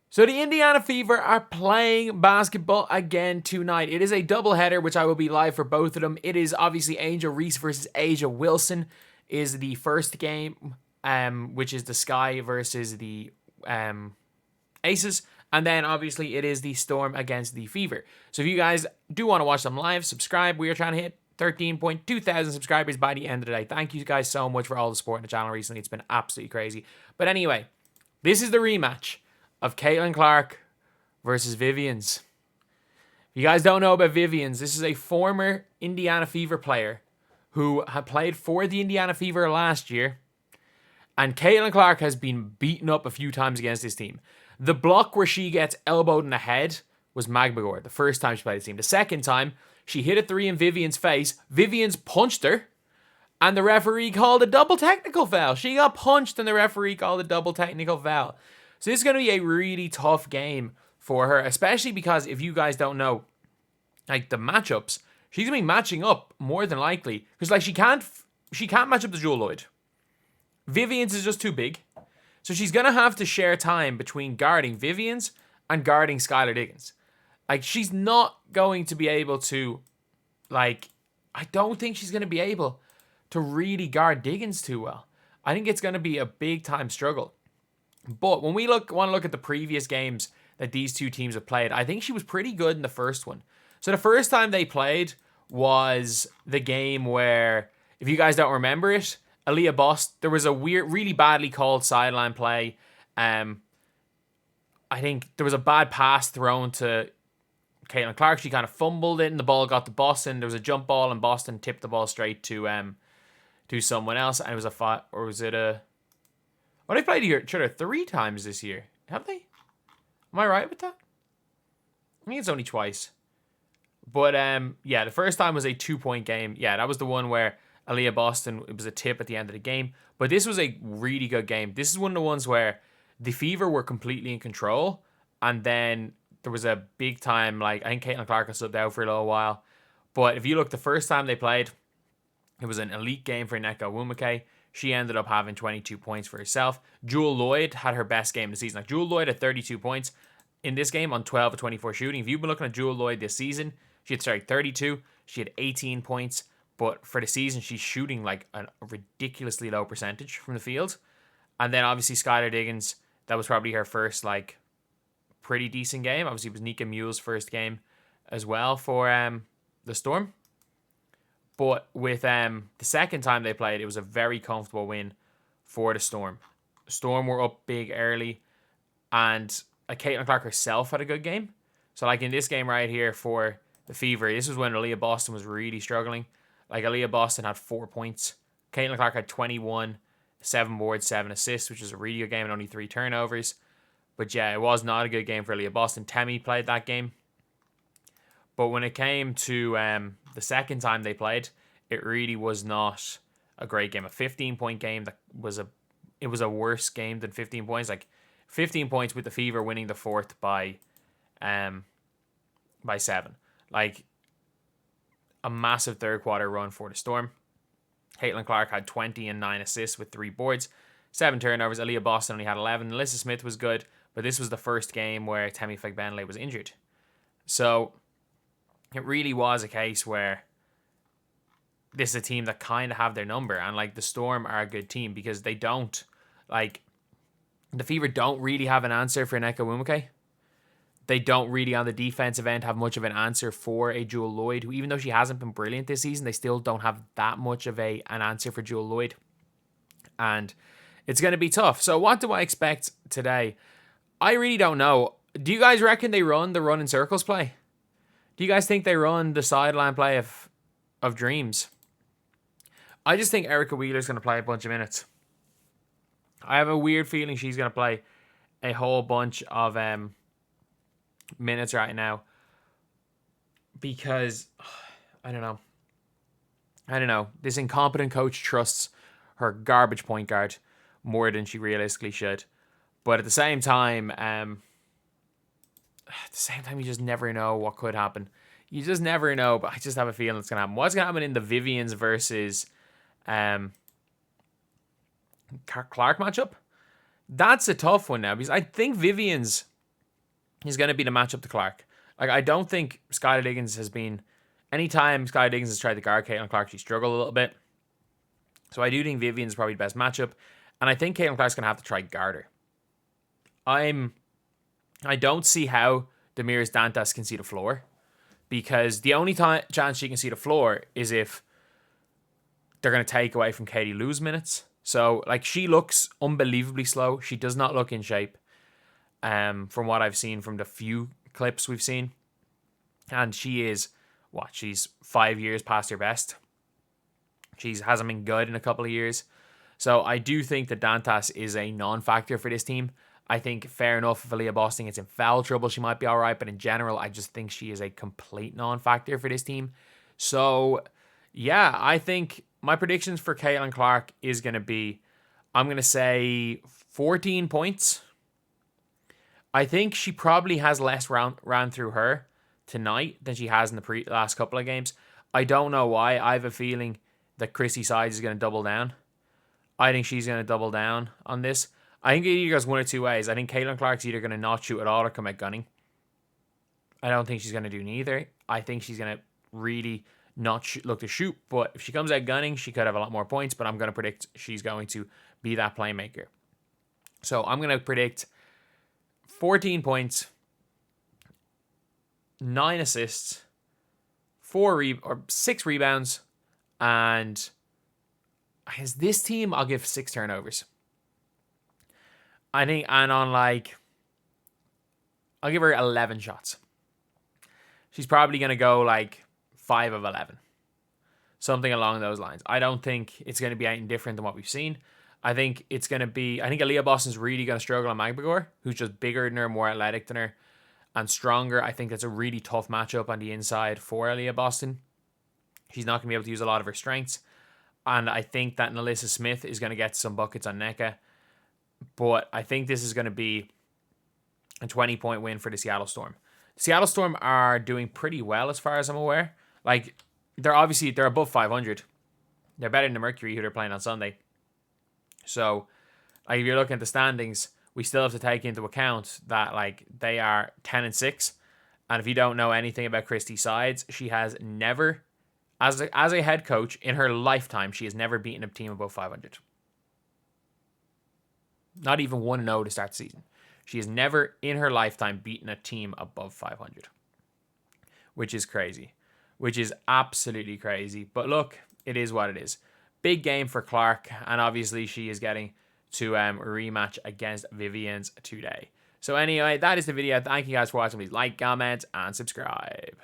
So the Indiana Fever are playing basketball again tonight. It is a doubleheader, which I will be live for both of them. It is obviously Angel Reese versus Asia Wilson is the first game, which is the Sky versus the Aces. And then obviously it is the Storm against the Fever. So if you guys do want to watch them live, subscribe. We are trying to hit 13.2 thousand subscribers by the end of the day. Thank you guys so much for all the support on the channel recently. It's been absolutely crazy. But anyway, this is the rematch of Caitlin Clark versus Vivians. If you guys don't know about Vivians, this is a former Indiana Fever player who had played for the Indiana Fever last year. And Caitlin Clark has been beaten up a few times against this team. The block where she gets elbowed in the head was Magbagor the first time she played the team. The second time, she hit a three in Vivian's face. Vivians punched her, and the referee called a double technical foul. She got punched, and the referee called a double technical foul. So this is going to be a really tough game for her, especially because if you guys don't know, like the matchups, she's going to be matching up more than likely. Because like she can't match up to Jewel Lloyd. Vivians is just too big. So she's going to have to share time between guarding Vivians and guarding Skylar Diggins. Like, she's not going to be able to, like, I don't think she's going to be able to really guard Diggins too well. I think it's going to be a big-time struggle. But when we want to look at the previous games that these two teams have played, I think she was pretty good in the first one. So the first time they played was the game where, if you guys don't remember it, Aaliyah Bost, there was a weird, really badly called sideline play. I think there was a bad pass thrown to Caitlin Clark. She kind of fumbled it, and the ball got to Boston. There was a jump ball, and Boston tipped the ball straight to someone else. And it was a fight, or was it a? Well, they played each other 3 times this year, have they? Am I right with that? I think it's only twice. But yeah, the first time was a 2-point game. Yeah, that was the one where Aaliyah Boston, it was a tip at the end of the game. But this was a really good game. This is one of the ones where the Fever were completely in control. And then there was a big time, like, I think Caitlin Clark was subbed out for a little while. But if you look, the first time they played, it was an elite game for Nneka Onwumike. She ended up having 22 points for herself. Jewel Lloyd had her best game of the season. Like, Jewel Lloyd had 32 points in this game on 12 of 24 shooting. If you've been looking at Jewel Lloyd this season, she had 32. She had 18 points. But for the season, she's shooting like a ridiculously low percentage from the field. And then obviously Skylar Diggins, that was probably her first like pretty decent game. Obviously it was Nika Mule's first game as well for the Storm. But with the second time they played, it was a very comfortable win for the Storm. Storm were up big early, and Caitlin Clark herself had a good game. So like in this game right here for the Fever, this was when Aaliyah Boston was really struggling. Like, Aaliyah Boston had 4 points. Caitlin Clark had 21, 7 boards, 7 assists, which is a really good game and only 3 turnovers. But yeah, it was not a good game for Aaliyah Boston. Temi played that game. But when it came to the second time they played, it really was not a great game. A 15-point game that was a worse game than 15 points. Like 15 points with the Fever winning the fourth by 7. Like a massive third quarter run for the Storm. Caitlin Clark had 20 and 9 assists with 3 boards, 7 turnovers. Aaliyah Boston only had 11. Alyssa Smith was good, but this was the first game where Temi Fagbenle was injured. So it really was a case where this is a team that kind of have their number, and like the Storm are a good team because they don't, like, the Fever don't really have an answer for Nneka Onwumike. They don't really, on the defensive end, have much of an answer for a Jewel Lloyd, who, even though she hasn't been brilliant this season, they still don't have that much of an answer for Jewel Lloyd. And it's going to be tough. So what do I expect today? I really don't know. Do you guys reckon they run the run in circles play? Do you guys think they run the sideline play of dreams? I just think Erica Wheeler's going to play a bunch of minutes. I have a weird feeling she's going to play a whole bunch of minutes right now because I don't know. This incompetent coach trusts her garbage point guard more than she realistically should. But at the same time, you just never know what could happen. You just never know, but I just have a feeling it's going to happen. What's going to happen in the Vivians versus Clark matchup? That's a tough one now because I think Vivians is going to be the matchup to Clark. Like, I don't think Skylar Diggins has been... Anytime Skylar Diggins has tried to guard Caitlin Clark, she struggled a little bit. So I do think Vivians is probably the best matchup. And I think Caitlin Clark's going to have to try guard her. I don't see how Demiris Dantas can see the floor. Because the only chance she can see the floor is if they're going to take away from Katie Lou's minutes. So, like, she looks unbelievably slow. She does not look in shape. From what I've seen from the few clips we've seen. And she is, she's 5 years past her best. She hasn't been good in a couple of years. So I do think that Dantas is a non-factor for this team. I think fair enough if Aaliyah Boston gets in foul trouble, she might be all right. But in general, I just think she is a complete non-factor for this team. So, yeah, I think my predictions for Caitlin Clark is going to be, I'm going to say 14 points. I think she probably has less ran through her tonight than she has in the last couple of games. I don't know why. I have a feeling that Chrissy Sides is going to double down. I think she's going to double down on this. I think it either goes one or two ways. I think Caitlin Clark's either going to not shoot at all or come out gunning. I don't think she's going to do neither. I think she's going to really not look to shoot. But if she comes out gunning, she could have a lot more points. But I'm going to predict she's going to be that playmaker. So I'm going to predict 14 points, 9 assists, 6 rebounds, and as this team, I'll give 6 turnovers. I think, and on I'll give her 11 shots. She's probably going to go 5 of 11. Something along those lines. I don't think it's going to be anything different than what we've seen. I think it's going to be, I think Aaliyah Boston's really going to struggle on Magbagor, who's just bigger than her, more athletic than her, and stronger. I think that's a really tough matchup on the inside for Aaliyah Boston. She's not going to be able to use a lot of her strengths. And I think that Nalissa Smith is going to get some buckets on NECA. But I think this is going to be a 20-point win for the Seattle Storm. The Seattle Storm are doing pretty well as far as I'm aware. They're above 500. They're better than the Mercury, who they're playing on Sunday. So, if you're looking at the standings, we still have to take into account that they are 10-6. And if you don't know anything about Christy Sides, she has never, as a head coach in her lifetime, she has never beaten a team above 500. Not even 1-0 to start the season. She has never in her lifetime beaten a team above 500. Which is crazy. Which is absolutely crazy. But look, it is what it is. Big game for Clark. And obviously she is getting to rematch against Vivians today. So anyway, that is the video. Thank you guys for watching. Please like, comment, and subscribe.